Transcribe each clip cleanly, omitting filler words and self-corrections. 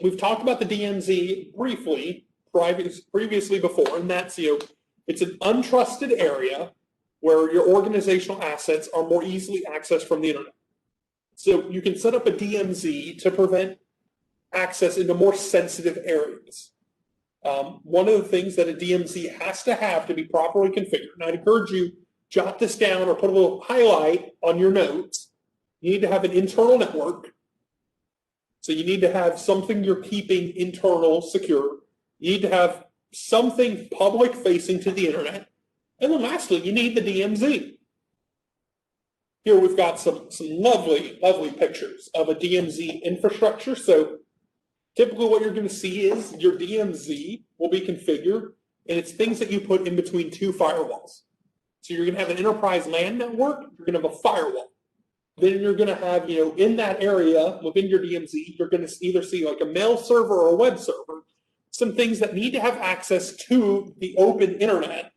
we've talked about the DMZ briefly previously before, and that's, it's an untrusted area where your organizational assets are more easily accessed from the internet. So you can set up a DMZ to prevent access into more sensitive areas. One of the things that a DMZ has to have to be properly configured, and I'd encourage you, jot this down or put a little highlight on your notes. You need to have an internal network. So you need to have something you're keeping internal secure. You need to have something public facing to the internet. And then lastly, you need the DMZ. Here we've got some lovely, lovely pictures of a DMZ infrastructure. So typically what you're going to see is your DMZ will be configured, and it's things that you put in between two firewalls. So you're going to have an enterprise LAN network, you're going to have a firewall. Then you're going to have, in that area within your DMZ, you're going to either see like a mail server or a web server, some things that need to have access to the open internet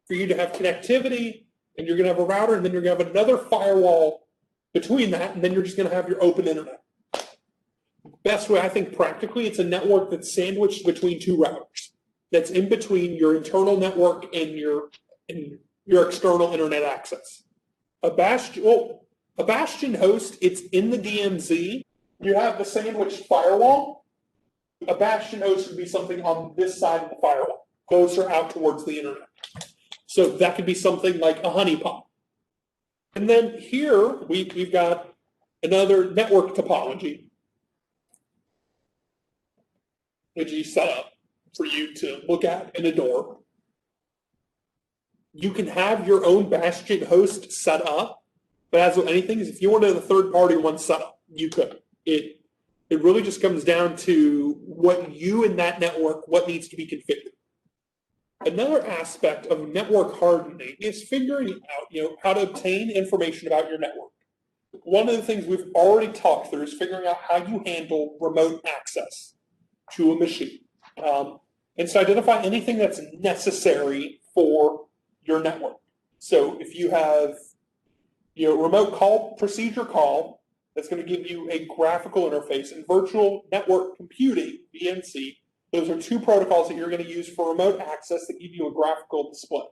for you to have connectivity, and you're going to have a router, and then you're going to have another firewall between that, and then you're just going to have your open internet. Best way, I think, practically, it's a network that's sandwiched between two routers. That's in between your internal network and your external internet access. A bastion host, it's in the DMZ. You have the sandwiched firewall. A bastion host would be something on this side of the firewall, closer out towards the internet. So that could be something like a honeypot. And then here we've got another network topology, which is set up for you to look at and adore. You can have your own bastion host set up, but as with anything, if you wanted a third-party one set up, you could. It really just comes down to what you in that network, what needs to be configured. Another aspect of network hardening is figuring out, how to obtain information about your network. One of the things we've already talked through is figuring out how you handle remote access to a machine. And so identify anything that's necessary for your network. So if you have remote call, procedure call, that's going to give you a graphical interface, and virtual network computing, VNC, those are two protocols that you're going to use for remote access that give you a graphical display.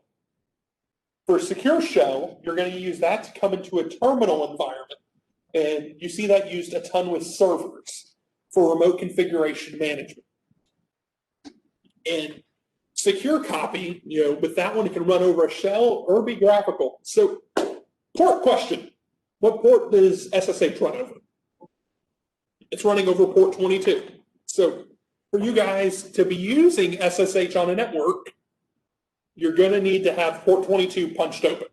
For secure shell, you're going to use that to come into a terminal environment. And you see that used a ton with servers for remote configuration management. And secure copy, with that one, it can run over a shell or be graphical. So, port question. What port does SSH run over? It's running over port 22. So, for you guys to be using SSH on a network, you're going to need to have port 22 punched open.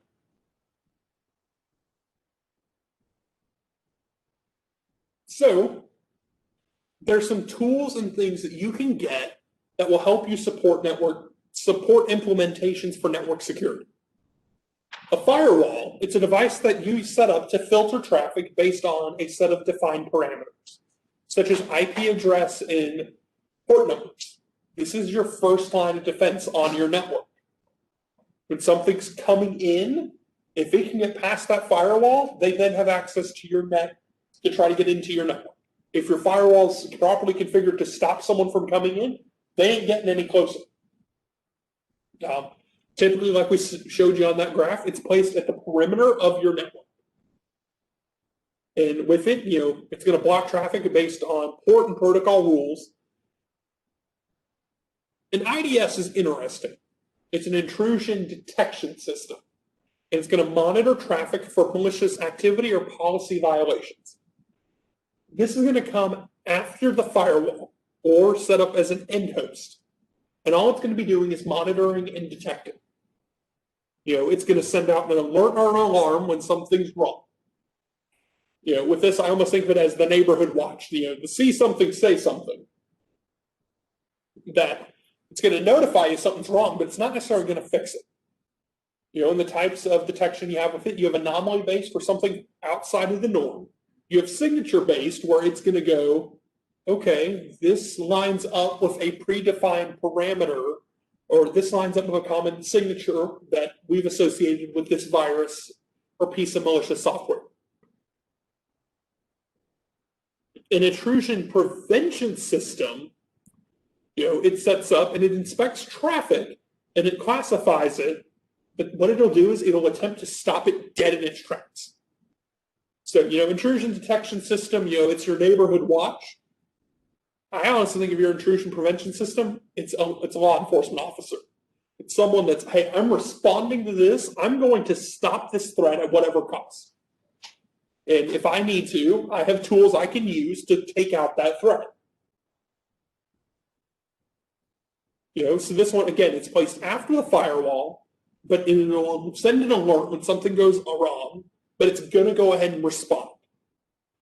So, there's some tools and things that you can get that will help you support implementations for network security. A firewall, it's a device that you set up to filter traffic based on a set of defined parameters, such as IP address and port numbers. This is your first line of defense on your network. When something's coming in, if it can get past that firewall, they then have access to your net to try to get into your network. If your firewall's properly configured to stop someone from coming in, they ain't getting any closer. Typically, like we showed you on that graph, it's placed at the perimeter of your network. And with it, it's going to block traffic based on port and protocol rules. An IDS is interesting. It's an intrusion detection system. And it's going to monitor traffic for malicious activity or policy violations. This is going to come after the firewall or set up as an end host. And all it's going to be doing is monitoring and detecting. It's going to send out an alert or an alarm when something's wrong. With this, I almost think of it as the neighborhood watch. To see something, say something. That it's going to notify you something's wrong, but it's not necessarily going to fix it. And the types of detection you have with it, you have anomaly-based for something outside of the norm. You have signature-based where it's going to go, okay, this lines up with a predefined parameter, or this lines up with a common signature that we've associated with this virus or piece of malicious software. An intrusion prevention system, it sets up and it inspects traffic and it classifies it, but what it'll do is it'll attempt to stop it dead in its tracks. So, intrusion detection system, it's your neighborhood watch. I honestly think of your intrusion prevention system, it's a law enforcement officer. It's someone that's, hey, I'm responding to this. I'm going to stop this threat at whatever cost. And if I need to, I have tools I can use to take out that threat. So this one, again, it's placed after the firewall, but it'll send an alert when something goes wrong, but it's going to go ahead and respond.